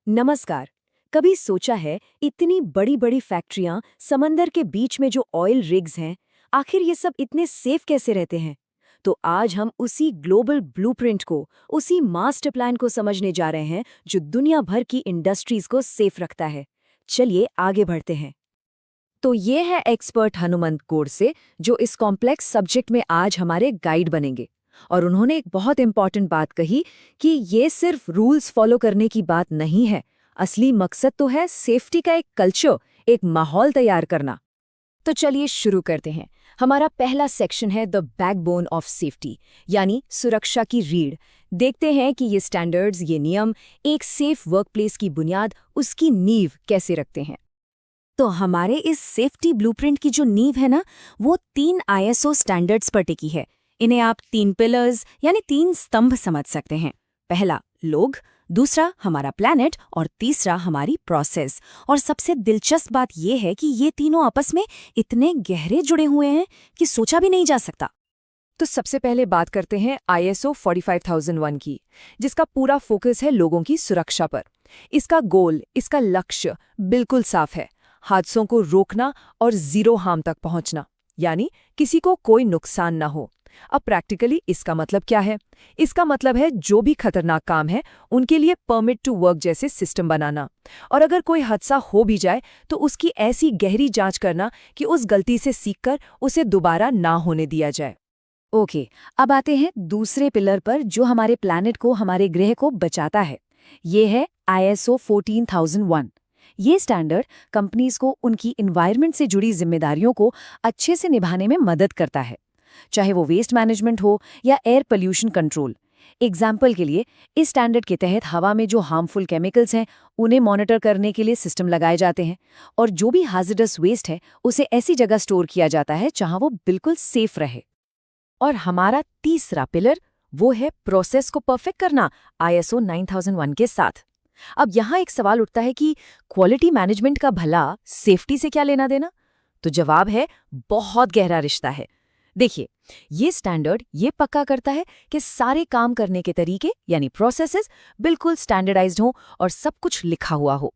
नमस्कार। कभी सोचा है इतनी बड़ी बड़ी फैक्ट्रियां, समंदर के बीच में जो ऑयल रिग्स हैं, आखिर ये सब इतने सेफ कैसे रहते हैं? तो आज हम उसी ग्लोबल ब्लूप्रिंट को, उसी मास्टर प्लान को समझने जा रहे हैं जो दुनिया भर की इंडस्ट्रीज को सेफ रखता है। चलिए आगे बढ़ते हैं। तो ये है एक्सपर्ट हनुमंत गोडसे, जो इस कॉम्प्लेक्स सब्जेक्ट में आज हमारे गाइड बनेंगे। और उन्होंने एक बहुत इंपॉर्टेंट बात कही कि ये सिर्फ रूल्स फॉलो करने की बात नहीं है, असली मकसद तो है सेफ्टी का एक कल्चर, एक माहौल तैयार करना। तो चलिए शुरू करते हैं। हमारा पहला सेक्शन है द बैकबोन ऑफ सेफ्टी, यानी सुरक्षा की रीढ़। देखते हैं कि ये स्टैंडर्ड्स, ये नियम एक सेफ वर्कप्लेस की बुनियाद, उसकी नींव कैसे रखते हैं। तो हमारे इस सेफ्टी ब्लूप्रिंट की जो नींव है ना, वो 3 आईएसओ स्टैंडर्ड्स पर टिकी है। इन्हें आप 3 पिलर्स यानी 3 स्तंभ समझ सकते हैं। पहला लोग, दूसरा हमारा प्लैनेट और तीसरा हमारी प्रोसेस। और सबसे दिलचस्प बात यह है कि ये तीनों आपस में इतने गहरे जुड़े हुए हैं कि सोचा भी नहीं जा सकता। तो सबसे पहले बात करते हैं आईएसओ 45001 की, जिसका पूरा फोकस है लोगों की सुरक्षा पर। इसका गोल, इसका लक्ष्य बिल्कुल साफ है, हादसों को रोकना और जीरो हार्म तक पहुंचना, यानी किसी को कोई नुकसान ना हो। अब प्रैक्टिकली इसका मतलब क्या है? इसका मतलब है जो भी खतरनाक काम है उनके लिए परमिट टू वर्क जैसे सिस्टम बनाना, और अगर कोई हादसा हो भी जाए तो उसकी ऐसी गहरी जांच करना कि उस गलती से सीखकर उसे दोबारा ना होने दिया जाए। ओके, अब आते हैं दूसरे पिलर पर जो हमारे प्लैनेट को, हमारे ग्रह को बचाता है। ये है आईएसओ 14001। ये स्टैंडर्ड कंपनीज को उनकी एनवायरनमेंट से जुड़ी जिम्मेदारियों को अच्छे से निभाने में मदद करता है, चाहे वो वेस्ट मैनेजमेंट हो या एयर पोल्यूशन कंट्रोल। एग्जाम्पल के लिए, इस स्टैंडर्ड के तहत हवा में जो हार्मफुल केमिकल्स हैं उन्हें मॉनिटर करने के लिए सिस्टम लगाए जाते हैं, और जो भी हाजिडस वेस्ट है उसे ऐसी जगह स्टोर किया जाता है जहां वो बिल्कुल सेफ रहे। और हमारा तीसरा पिलर वो है प्रोसेस को परफेक्ट करना, आईएसओ 9001 के साथ। अब यहाँ एक सवाल उठता है कि क्वालिटी मैनेजमेंट का भला सेफ्टी से क्या लेना देना? तो जवाब है, बहुत गहरा रिश्ता है। देखिए, ये स्टैंडर्ड ये पक्का करता है कि सारे काम करने के तरीके यानी प्रोसेसेस बिल्कुल स्टैंडर्डाइज्ड हो और सब कुछ लिखा हुआ हो।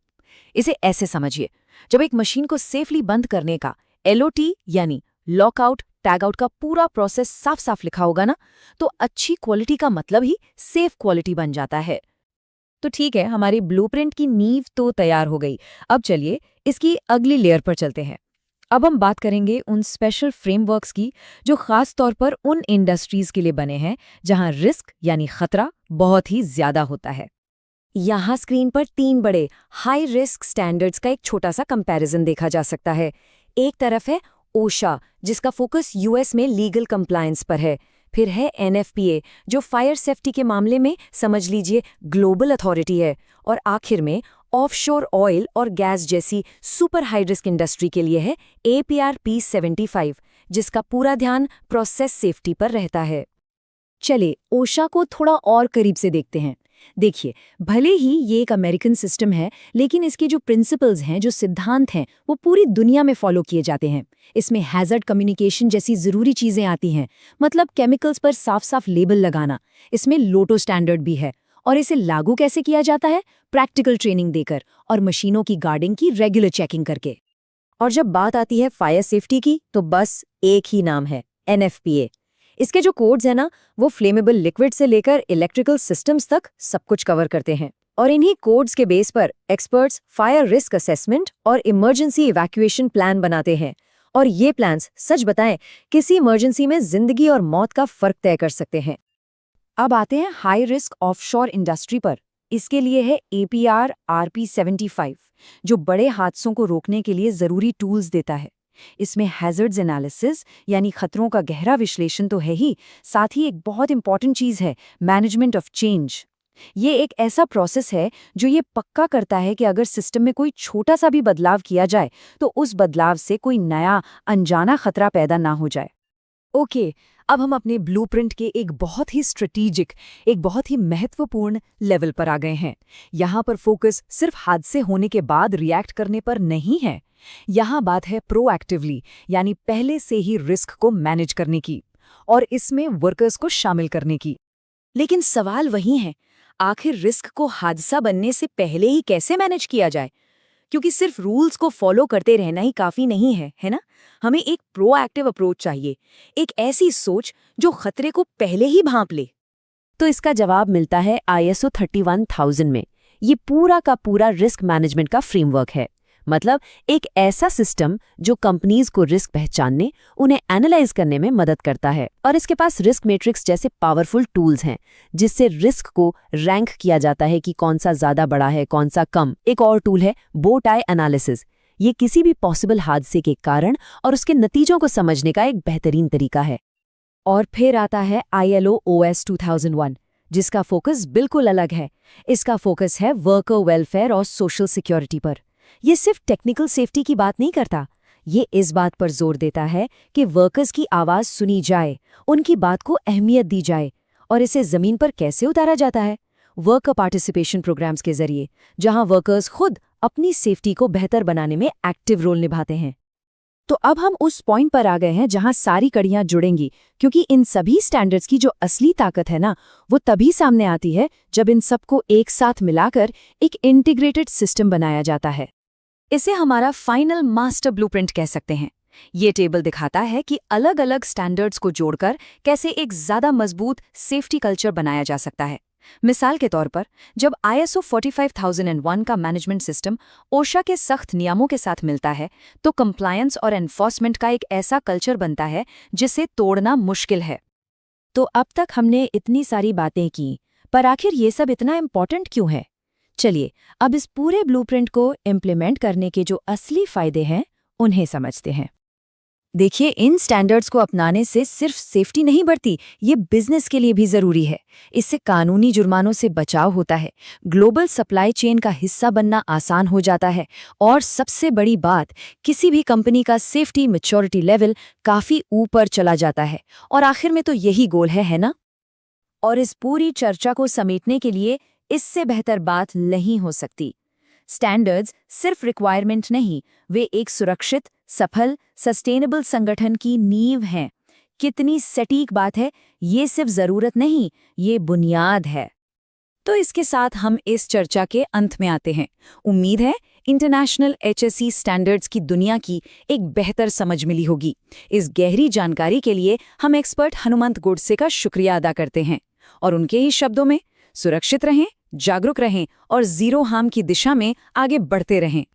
इसे ऐसे समझिए, जब एक मशीन को सेफली बंद करने का एलओटी यानी लॉकआउट टैगआउट का पूरा प्रोसेस साफ साफ लिखा होगा ना, तो अच्छी क्वालिटी का मतलब ही सेफ क्वालिटी बन जाता है। तो ठीक है, हमारी ब्लूप्रिंट की नींव तो तैयार हो गई। अब चलिए इसकी अगली लेयर पर चलते हैं। अब हम बात करेंगे उन स्पेशल फ्रेमवर्क्स की जो खास तौर पर उन इंडस्ट्रीज के लिए बने हैं जहां रिस्क यानी खतरा बहुत ही ज्यादा होता है। यहाँ स्क्रीन पर 3 बड़े हाई रिस्क स्टैंडर्ड्स का एक छोटा सा कंपैरिजन देखा जा सकता है। एक तरफ है ओशा, जिसका फोकस यूएस में लीगल कंप्लायंस पर है। फिर है एनएफपीए, जो फायर सेफ्टी के मामले में समझ लीजिए ग्लोबल अथॉरिटी है। और आखिर में ऑफशोर ऑयल और गैस जैसी सुपर हाई रिस्क इंडस्ट्री के लिए है एपीआरपी 75, जिसका पूरा ध्यान प्रोसेस सेफ्टी पर रहता है। चले ओशा को थोड़ा और करीब से देखते हैं। देखिए, भले ही ये एक अमेरिकन सिस्टम है, लेकिन इसके जो प्रिंसिपल्स हैं, जो सिद्धांत हैं, वो पूरी दुनिया में फॉलो किए जाते हैं। इसमें हैजर्ड कम्युनिकेशन जैसी ज़रूरी चीज़ें आती हैं, मतलब केमिकल्स पर साफ साफ लेबल लगाना। इसमें लोटो स्टैंडर्ड भी है। और इसे लागू कैसे किया जाता है? प्रैक्टिकल ट्रेनिंग देकर और मशीनों की गार्डिंग की रेगुलर चेकिंग करके। और जब बात आती है फायर सेफ्टी की, तो बस एक ही नाम है, एनएफपीए। इसके जो कोड्स हैं ना, वो फ्लेमेबल लिक्विड से लेकर इलेक्ट्रिकल सिस्टम्स तक सब कुछ कवर करते हैं। और इन्हीं कोड्स के बेस पर एक्सपर्ट्स फायर रिस्क असेसमेंट और इमरजेंसी इवैक्यूएशन प्लान बनाते हैं। और ये प्लान्स, सच बताएं, किसी इमरजेंसी में जिंदगी और मौत का फर्क तय कर सकते हैं। अब आते हैं हाई रिस्क ऑफशोर इंडस्ट्री पर। इसके लिए है एपीआरपी 75, जो बड़े हादसों को रोकने के लिए जरूरी टूल्स देता है। इसमें हैजर्ड्स एनालिसिस यानी खतरों का गहरा विश्लेषण तो है ही, साथ ही एक बहुत इंपॉर्टेंट चीज है, मैनेजमेंट ऑफ चेंज। ये एक ऐसा प्रोसेस है जो ये पक्का करता है कि अगर सिस्टम में कोई छोटा सा भी बदलाव किया जाए तो उस बदलाव से कोई नया अनजाना खतरा पैदा ना हो जाए। ओके, अब हम अपने ब्लूप्रिंट के एक बहुत ही स्ट्रेटेजिक, एक बहुत ही महत्वपूर्ण लेवल पर आ गए हैं। यहाँ पर फोकस सिर्फ हादसे होने के बाद रिएक्ट करने पर नहीं है। यहाँ बात है प्रोएक्टिवली, यानी पहले से ही रिस्क को मैनेज करने की, और इसमें वर्कर्स को शामिल करने की। लेकिन सवाल वही है, आखिर रिस्क को हादसा बनने से पहले ही कैसे मैनेज किया जाए? क्योंकि सिर्फ रूल्स को फॉलो करते रहना ही काफी नहीं है, है ना? हमें एक प्रोएक्टिव अप्रोच चाहिए, एक ऐसी सोच जो खतरे को पहले ही भांप ले। तो इसका जवाब मिलता है ISO 31000 में। ये पूरा का पूरा रिस्क मैनेजमेंट का फ्रेमवर्क है। मतलब एक ऐसा सिस्टम जो कंपनीज को रिस्क पहचानने, उन्हें एनालाइज करने में मदद करता है। और इसके पास रिस्क मैट्रिक्स जैसे पावरफुल टूल्स हैं, जिससे रिस्क को रैंक किया जाता है कि कौन सा ज्यादा बड़ा है, कौन सा कम। एक और टूल है बो टाई एनालिसिस। ये किसी भी पॉसिबल हादसे के कारण और उसके नतीजों को समझने का एक बेहतरीन तरीका है। और फिर आता है ILO OS 2001, जिसका फोकस बिल्कुल अलग है। इसका फोकस है वर्कर वेलफेयर और सोशल सिक्योरिटी पर। ये सिर्फ टेक्निकल सेफ्टी की बात नहीं करता, ये इस बात पर जोर देता है कि वर्कर्स की आवाज सुनी जाए, उनकी बात को अहमियत दी जाए। और इसे जमीन पर कैसे उतारा जाता है? वर्कर पार्टिसिपेशन प्रोग्राम्स के जरिए, जहां वर्कर्स खुद अपनी सेफ्टी को बेहतर बनाने में एक्टिव रोल निभाते हैं। तो अब हम उस पॉइंट पर आ गए हैं जहां सारी कड़ियां जुड़ेंगी, क्योंकि इन सभी स्टैंडर्ड्स की जो असली ताकत है ना, वो तभी सामने आती है जब इन सबको एक साथ मिलाकर एक इंटीग्रेटेड सिस्टम बनाया जाता है। इसे हमारा फाइनल मास्टर ब्लूप्रिंट कह सकते हैं। ये टेबल दिखाता है कि अलग अलग स्टैंडर्ड्स को जोड़कर कैसे एक ज्यादा मजबूत सेफ्टी कल्चर बनाया जा सकता है। मिसाल के तौर पर, जब ISO 45001 का मैनेजमेंट सिस्टम ओशा के सख्त नियमों के साथ मिलता है, तो कंप्लायंस और एनफोर्समेंट का एक ऐसा कल्चर बनता है जिसे तोड़ना मुश्किल है। तो अब तक हमने इतनी सारी बातें की, पर आखिर ये सब इतना इम्पोर्टेंट क्यों है? चलिए, अब इस पूरे ब्लूप्रिंट को इम्प्लीमेंट करने के जो असली फायदे हैं, उन्हें समझते हैं। देखिए, इन स्टैंडर्ड्स को अपनाने से सिर्फ सेफ्टी नहीं बढ़ती, ये बिजनेस के लिए भी जरूरी है। इससे कानूनी जुर्मानों से बचाव होता है, ग्लोबल सप्लाई चेन का हिस्सा बनना आसान हो जाता है, और सबसे बड़ी बात, किसी भी कंपनी का सेफ्टी मैच्योरिटी लेवल काफी ऊपर चला जाता है। और आखिर में तो यही गोल है ना? और इस पूरी चर्चा को समेटने के लिए इससे बेहतर बात नहीं हो सकती। स्टैंडर्ड्स सिर्फ रिक्वायरमेंट नहीं, वे एक सुरक्षित, सफल, सस्टेनेबल संगठन की नींव हैं। कितनी सटीक बात है, ये सिर्फ जरूरत नहीं, ये बुनियाद है। तो इसके साथ हम इस चर्चा के अंत में आते हैं। उम्मीद है इंटरनेशनल HSE स्टैंडर्ड्स की दुनिया की एक बेहतर समझ मिली होगी। इस गहरी जानकारी के लिए हम एक्सपर्ट हनुमंत गोडसे का शुक्रिया अदा करते हैं। और उनके ही शब्दों में, सुरक्षित रहें, जागरूक रहें और जीरो हार्म की दिशा में आगे बढ़ते रहें।